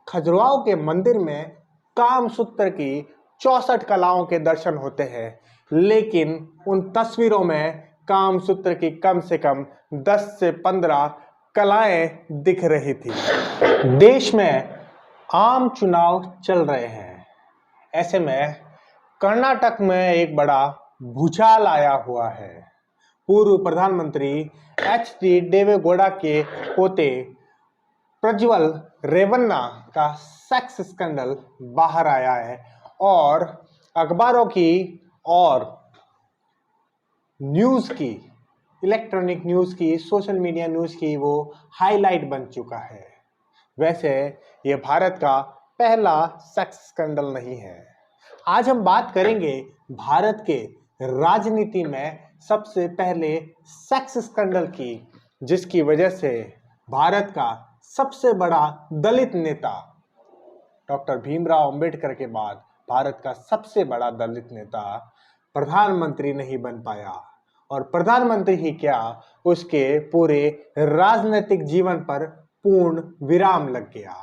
खजुराहो के मंदिर में कामसूत्र की 64 कलाओं के दर्शन होते हैं, लेकिन उन तस्वीरों में कामसूत्र की कम से कम 10 से 15 कलाएं दिख रही थी। देश में आम चुनाव चल रहे हैं, ऐसे में कर्नाटक में एक बड़ा भूचाल आया हुआ है। पूर्व प्रधानमंत्री एच.डी. देवेगौड़ा के पोते प्रज्वल रेवन्ना का सेक्स स्कैंडल बाहर आया है और अखबारों की और न्यूज़ की, इलेक्ट्रॉनिक न्यूज़ की, सोशल मीडिया न्यूज़ की वो हाईलाइट बन चुका है। वैसे ये भारत का पहला सेक्स स्कैंडल नहीं है। आज हम बात करेंगे भारत के राजनीति में सबसे पहले सेक्स स्कैंडल की, जिसकी वजह से भारत का सबसे बड़ा दलित नेता डॉक्टर भीमराव अंबेडकर के बाद भारत का सबसे बड़ा दलित नेता प्रधानमंत्री नहीं बन पाया, और प्रधानमंत्री ही क्या, उसके पूरे राजनीतिक जीवन पर पूर्ण विराम लग गया।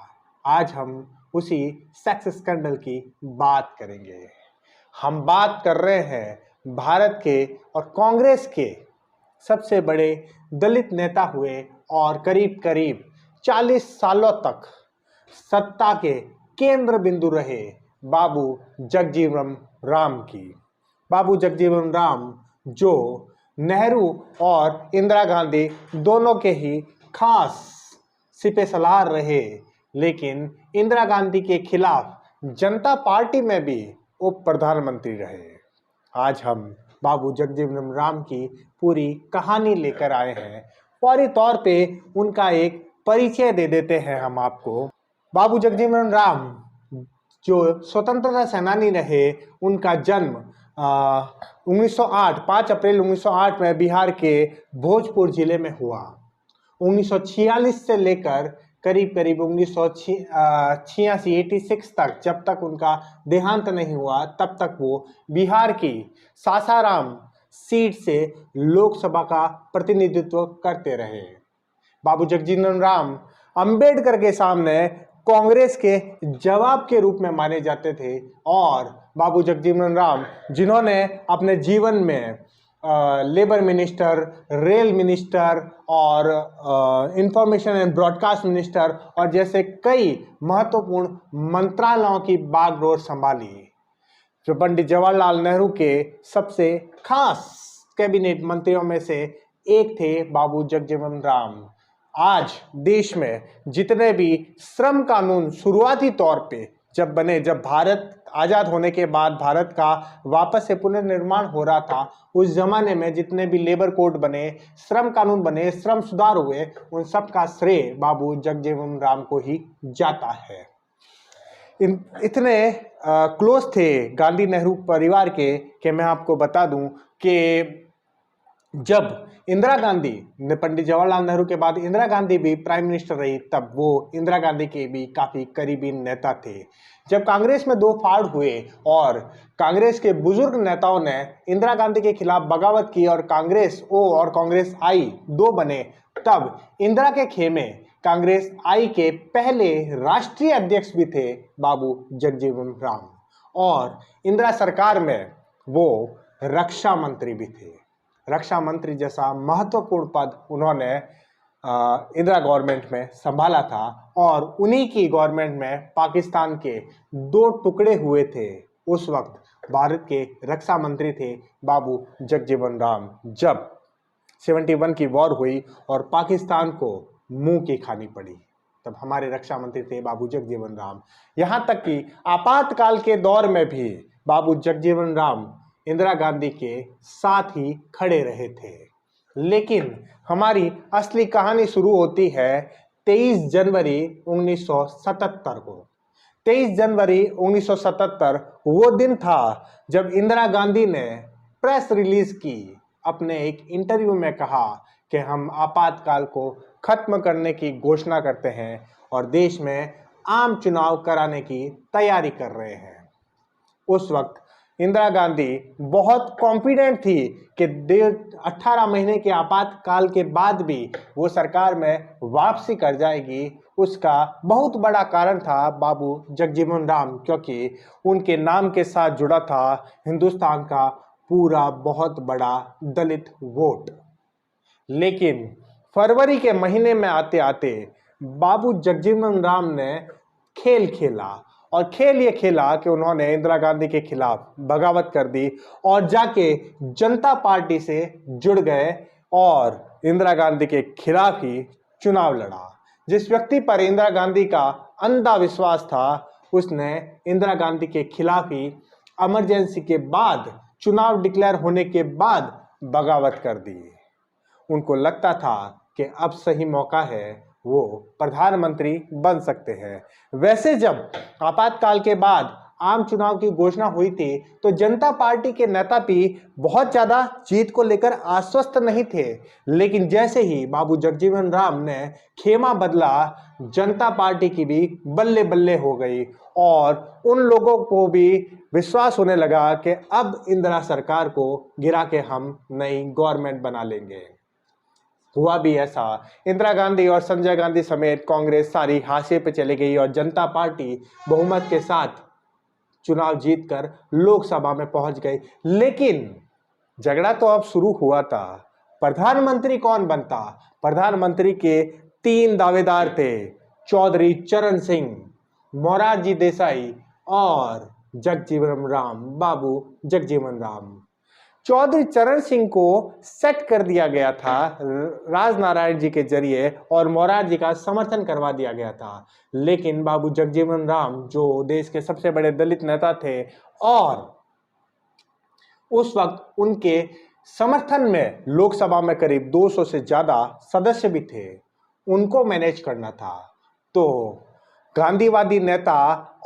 आज हम उसी सेक्स स्कैंडल की बात करेंगे। हम बात कर रहे हैं भारत के और कांग्रेस के सबसे बड़े दलित नेता हुए और करीब करीब 40 सालों तक सत्ता के केंद्र बिंदु रहे बाबू जगजीवन राम की। बाबू जगजीवन राम जो नेहरू और इंदिरा गांधी दोनों के ही खास सिपह सलार रहे, लेकिन इंदिरा गांधी के खिलाफ जनता पार्टी में भी उप प्रधानमंत्री रहे। आज हम बाबू जगजीवन राम की पूरी कहानी लेकर आए हैं। फौरी तौर पे उनका एक परिचय दे देते हैं हम आपको। बाबू जगजीवन राम जो स्वतंत्रता सेनानी रहे, उनका जन्म 5 अप्रैल 1908 में बिहार के भोजपुर जिले में हुआ। 1946 से लेकर करीब करीब 1986 तक, जब तक उनका देहांत नहीं हुआ, तब तक वो बिहार की सासाराम सीट से लोकसभा का प्रतिनिधित्व करते रहे। बाबू जगजीवन राम अंबेडकर के सामने कांग्रेस के जवाब के रूप में माने जाते थे, और बाबू जगजीवन राम जिन्होंने अपने जीवन में लेबर मिनिस्टर, रेल मिनिस्टर और इंफॉर्मेशन एंड ब्रॉडकास्ट मिनिस्टर और जैसे कई महत्वपूर्ण मंत्रालयों की बागडोर संभाली। जो पंडित जवाहरलाल नेहरू के सबसे खास कैबिनेट मंत्रियों में से एक थे बाबू जगजीवन राम। आज देश में जितने भी श्रम कानून शुरुआती तौर पे जब बने, जब भारत आज़ाद होने के बाद भारत का वापस से पुनर्निर्माण हो रहा था, उस जमाने में जितने भी लेबर कोड बने, श्रम कानून बने, श्रम सुधार हुए, उन सब का श्रेय बाबू जगजीवन राम को ही जाता है। इतने क्लोज थे गांधी नेहरू परिवार के कि मैं आपको बता दूं कि जब इंदिरा गांधी ने, पंडित जवाहरलाल नेहरू के बाद इंदिरा गांधी भी प्राइम मिनिस्टर रही, तब वो इंदिरा गांधी के भी काफ़ी करीबी नेता थे। जब कांग्रेस में दो फाड़ हुए और कांग्रेस के बुजुर्ग नेताओं ने इंदिरा गांधी के खिलाफ बगावत की और कांग्रेस ओ और कांग्रेस आई दो बने, तब इंदिरा के खेमे कांग्रेस आई के पहले राष्ट्रीय अध्यक्ष भी थे बाबू जगजीवन राम, और इंदिरा सरकार में वो रक्षा मंत्री भी थे। रक्षा मंत्री जैसा महत्वपूर्ण पद उन्होंने इंदिरा गवर्नमेंट में संभाला था, और उन्हीं की गवर्नमेंट में पाकिस्तान के 2 टुकड़े हुए थे। उस वक्त भारत के रक्षा मंत्री थे बाबू जगजीवन राम। जब 71 की वॉर हुई और पाकिस्तान को मुंह की खानी पड़ी, तब हमारे रक्षा मंत्री थे बाबू जगजीवन राम। यहाँ तक कि आपातकाल के दौर में भी बाबू जगजीवन राम इंदिरा गांधी के साथ ही खड़े रहे थे। लेकिन हमारी असली कहानी शुरू होती है 23 जनवरी 1977 को। 23 जनवरी 1977 वो दिन था जब इंदिरा गांधी ने प्रेस रिलीज की, अपने एक इंटरव्यू में कहा कि हम आपातकाल को खत्म करने की घोषणा करते हैं और देश में आम चुनाव कराने की तैयारी कर रहे हैं। उस वक्त इंदिरा गांधी बहुत कॉन्फिडेंट थी कि 18 महीने के आपातकाल के बाद भी वो सरकार में वापसी कर जाएगी उसका बहुत बड़ा कारण था बाबू जगजीवन राम, क्योंकि उनके नाम के साथ जुड़ा था हिंदुस्तान का पूरा बहुत बड़ा दलित वोट। लेकिन फरवरी के महीने में आते आते बाबू जगजीवन राम ने खेल खेला, और खेल ये खेला कि उन्होंने इंदिरा गांधी के खिलाफ बगावत कर दी और जाके जनता पार्टी से जुड़ गए और इंदिरा गांधी के खिलाफ ही चुनाव लड़ा। जिस व्यक्ति पर इंदिरा गांधी का अंधा विश्वास था, उसने इंदिरा गांधी के खिलाफ ही इमरजेंसी के बाद, चुनाव डिक्लेयर होने के बाद बगावत कर दी। उनको लगता था कि अब सही मौका है, वो प्रधानमंत्री बन सकते हैं। वैसे जब आपातकाल के बाद आम चुनाव की घोषणा हुई थी तो जनता पार्टी के नेता भी बहुत ज्यादा जीत को लेकर आश्वस्त नहीं थे, लेकिन जैसे ही बाबू जगजीवन राम ने खेमा बदला, जनता पार्टी की भी बल्ले बल्ले हो गई और उन लोगों को भी विश्वास होने लगा कि अब इंदिरा सरकार को गिरा के हम नई गवर्नमेंट बना लेंगे। हुआ भी ऐसा। इंदिरा गांधी और संजय गांधी समेत कांग्रेस सारी हाशिए पे चली गई और जनता पार्टी बहुमत के साथ चुनाव जीतकर लोकसभा में पहुंच गई। लेकिन झगड़ा तो अब शुरू हुआ था, प्रधानमंत्री कौन बनता। प्रधानमंत्री के 3 दावेदार थे, चौधरी चरण सिंह, मोरारजी देसाई और जगजीवन राम, बाबू जगजीवन राम। चौधरी चरण सिंह को सेट कर दिया गया था राजनारायण जी के जरिए और मोरारजी का समर्थन करवा दिया गया था। लेकिन बाबू जगजीवन राम, जो देश के सबसे बड़े दलित नेता थे और उस वक्त उनके समर्थन में लोकसभा में करीब 200 से ज्यादा सदस्य भी थे, उनको मैनेज करना था। तो गांधीवादी नेता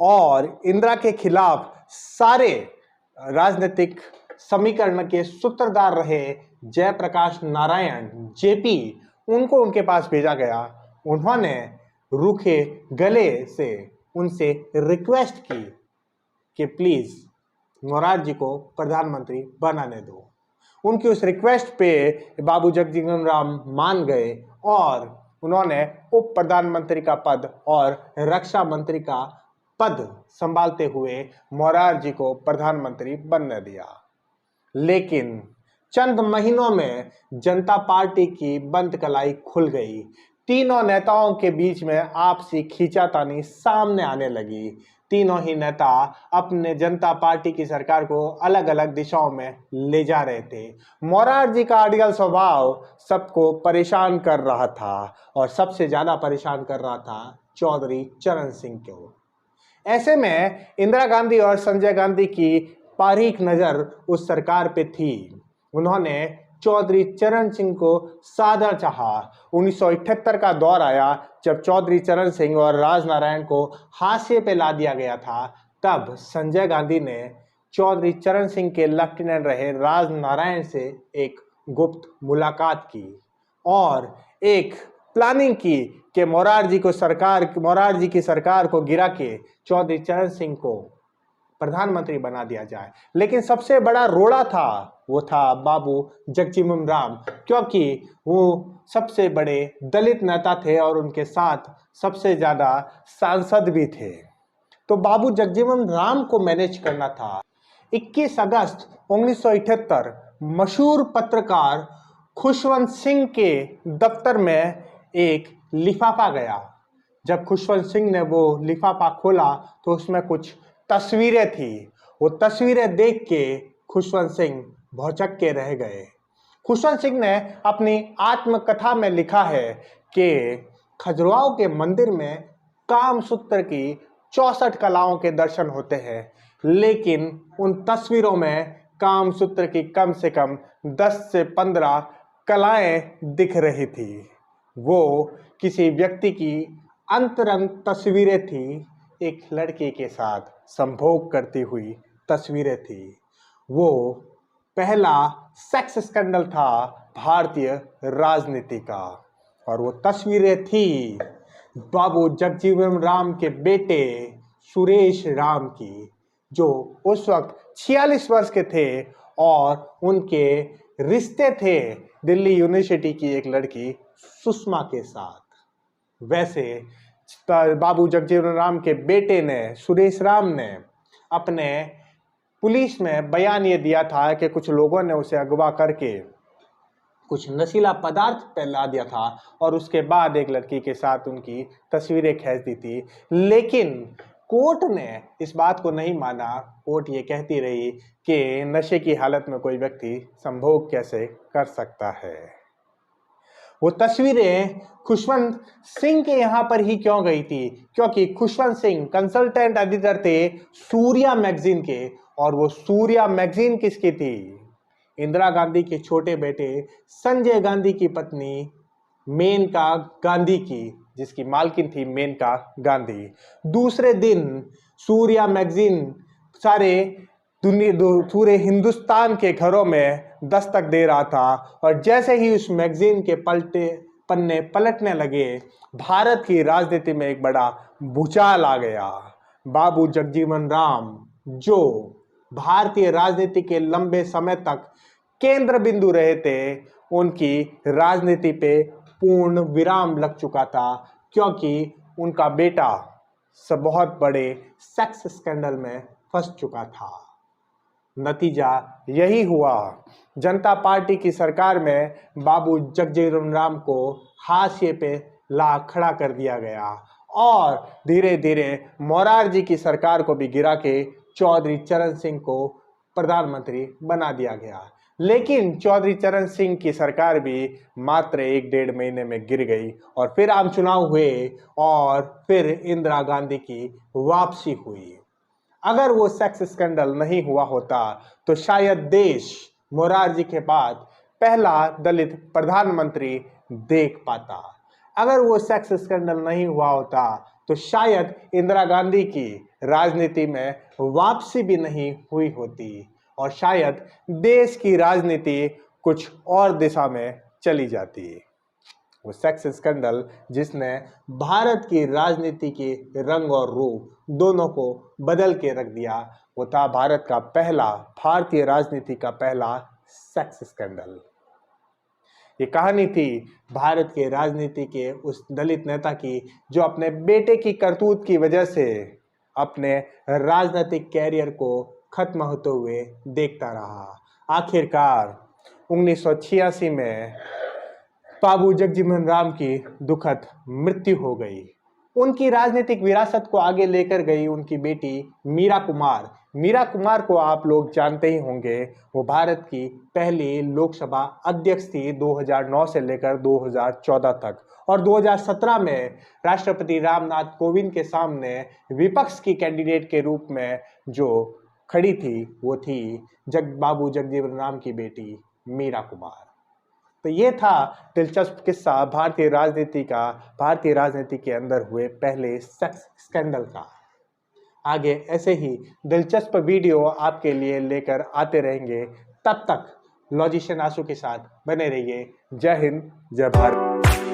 और इंदिरा के खिलाफ सारे राजनीतिक समीकरण के सूत्रधार रहे जयप्रकाश नारायण जेपी, उनको उनके पास भेजा गया। उन्होंने रूखे गले से उनसे रिक्वेस्ट की कि प्लीज मोरारजी को प्रधानमंत्री बनाने दो। उनकी उस रिक्वेस्ट पे बाबू जगजीवन राम मान गए और उन्होंने उप प्रधानमंत्री का पद और रक्षा मंत्री का पद संभालते हुए मोरारजी को प्रधानमंत्री बनने दिया। लेकिन चंद महीनों में जनता पार्टी की बंद कलाई खुल गई। तीनों नेताओं के बीच में आपसी खींचातानी सामने आने लगी। तीनों ही नेता अपने जनता पार्टी की सरकार को अलग अलग दिशाओं में ले जा रहे थे। मोरारजी का अड़ियल स्वभाव सबको परेशान कर रहा था और सबसे ज्यादा परेशान कर रहा था चौधरी चरण सिंह को। ऐसे में इंदिरा गांधी और संजय गांधी की बारीक नजर उस सरकार पे थी। उन्होंने चौधरी चरण सिंह को साधा चाहा। 1978 का दौर आया जब चौधरी चरण सिंह और राजनारायण को हाशिए पे ला दिया गया था। तब संजय गांधी ने चौधरी चरण सिंह के लेफ्टिनेंट रहे राजनारायण से एक गुप्त मुलाकात की और एक प्लानिंग की कि मोरारजी की सरकार को गिरा के चौधरी चरण सिंह को प्रधानमंत्री बना दिया जाए। लेकिन सबसे बड़ा रोड़ा था वो था बाबू जगजीवन राम, क्योंकि वो सबसे बड़े दलित नेता थे और उनके साथ सबसे ज्यादा सांसद भी थे। तो बाबू जगजीवन राम को मैनेज करना था। 21 अगस्त 1978 मशहूर पत्रकार खुशवंत सिंह के दफ्तर में एक लिफाफा गया। जब खुशवंत सिंह ने वो लिफाफा खोला तो उसमें कुछ तस्वीरें थी। वो तस्वीरें देख के खुशवंत सिंह भौचक के रह गए। खुशवंत सिंह ने अपनी आत्मकथा में लिखा है कि खजुराहो के मंदिर में कामसूत्र की 64 कलाओं के दर्शन होते हैं, लेकिन उन तस्वीरों में कामसूत्र की कम से कम 10 से 15 कलाएं दिख रही थी। वो किसी व्यक्ति की अंतरंग तस्वीरें थी, एक लड़की के साथ संभोग करती हुई तस्वीरें थी। वो पहला सेक्स स्कैंडल था भारतीय राजनीति का और वो तस्वीरें थी बाबू जगजीवन राम के बेटे सुरेश राम की, जो उस वक्त 46 वर्ष के थे और उनके रिश्ते थे दिल्ली यूनिवर्सिटी की एक लड़की सुषमा के साथ। वैसे बाबू जगजीवन राम के बेटे ने, सुरेश राम ने, अपने पुलिस में बयान ये दिया था कि कुछ लोगों ने उसे अगवा करके कुछ नशीला पदार्थ फैला दिया था और उसके बाद एक लड़की के साथ उनकी तस्वीरें खींच दी थी। लेकिन कोर्ट ने इस बात को नहीं माना। कोर्ट ये कहती रही कि नशे की हालत में कोई व्यक्ति संभोग कैसे कर सकता है। वो तस्वीरें खुशवंत सिंह के यहाँ पर ही क्यों गई थी? क्योंकि खुशवंत सिंह कंसल्टेंट एडिटर थे सूर्या मैगजीन के, और वो सूर्या मैगजीन किसकी थी? इंदिरा गांधी के छोटे बेटे संजय गांधी की पत्नी मेनका गांधी की, जिसकी मालकिन थी मेनका गांधी। दूसरे दिन सूर्या मैगजीन पूरे हिंदुस्तान के घरों में दस्तक दे रहा था, और जैसे ही उस मैगजीन के पन्ने पलटने लगे, भारत की राजनीति में एक बड़ा भूचाल आ गया। बाबू जगजीवन राम, जो भारतीय राजनीति के लंबे समय तक केंद्र बिंदु रहे थे, उनकी राजनीति पे पूर्ण विराम लग चुका था, क्योंकि उनका बेटा बहुत बड़े सेक्स स्कैंडल में फंस चुका था। नतीजा यही हुआ, जनता पार्टी की सरकार में बाबू जगजीवन राम को हाशिए पे ला खड़ा कर दिया गया, और धीरे धीरे मोरारजी की सरकार को भी गिरा के चौधरी चरण सिंह को प्रधानमंत्री बना दिया गया। लेकिन चौधरी चरण सिंह की सरकार भी मात्र 1-1.5 महीने में गिर गई, और फिर आम चुनाव हुए, और फिर इंदिरा गांधी की वापसी हुई। अगर वो सेक्स स्कैंडल नहीं हुआ होता तो शायद देश मोरारजी के बाद पहला दलित प्रधानमंत्री देख पाता। अगर वो सेक्स स्कैंडल नहीं हुआ होता तो शायद इंदिरा गांधी की राजनीति में वापसी भी नहीं हुई होती, और शायद देश की राजनीति कुछ और दिशा में चली जाती। वो सेक्स स्कैंडल जिसने भारत की राजनीति के रंग और रूप दोनों को बदल के रख दिया, वो था भारतीय राजनीति का पहला सेक्स स्कैंडल। ये कहानी थी भारत के राजनीति के उस दलित नेता की, जो अपने बेटे की करतूत की वजह से अपने राजनीतिक कैरियर को खत्म होते हुए देखता रहा। आखिरकार 1986 में बाबू जगजीवन राम की दुखद मृत्यु हो गई। उनकी राजनीतिक विरासत को आगे लेकर गई उनकी बेटी मीरा कुमार। मीरा कुमार को आप लोग जानते ही होंगे, वो भारत की पहली लोकसभा अध्यक्ष थी 2009 से लेकर 2014 तक, और 2017 में राष्ट्रपति रामनाथ कोविंद के सामने विपक्ष की कैंडिडेट के रूप में जो खड़ी थी, वो थी बाबू जगजीवन राम की बेटी मीरा कुमार। तो ये था दिलचस्प किस्सा भारतीय राजनीति के अंदर हुए पहले सेक्स स्कैंडल का। आगे ऐसे ही दिलचस्प वीडियो आपके लिए लेकर आते रहेंगे। तब तक लॉजिशियन आशु के साथ बने रहिए। जय हिंद, जय भारत।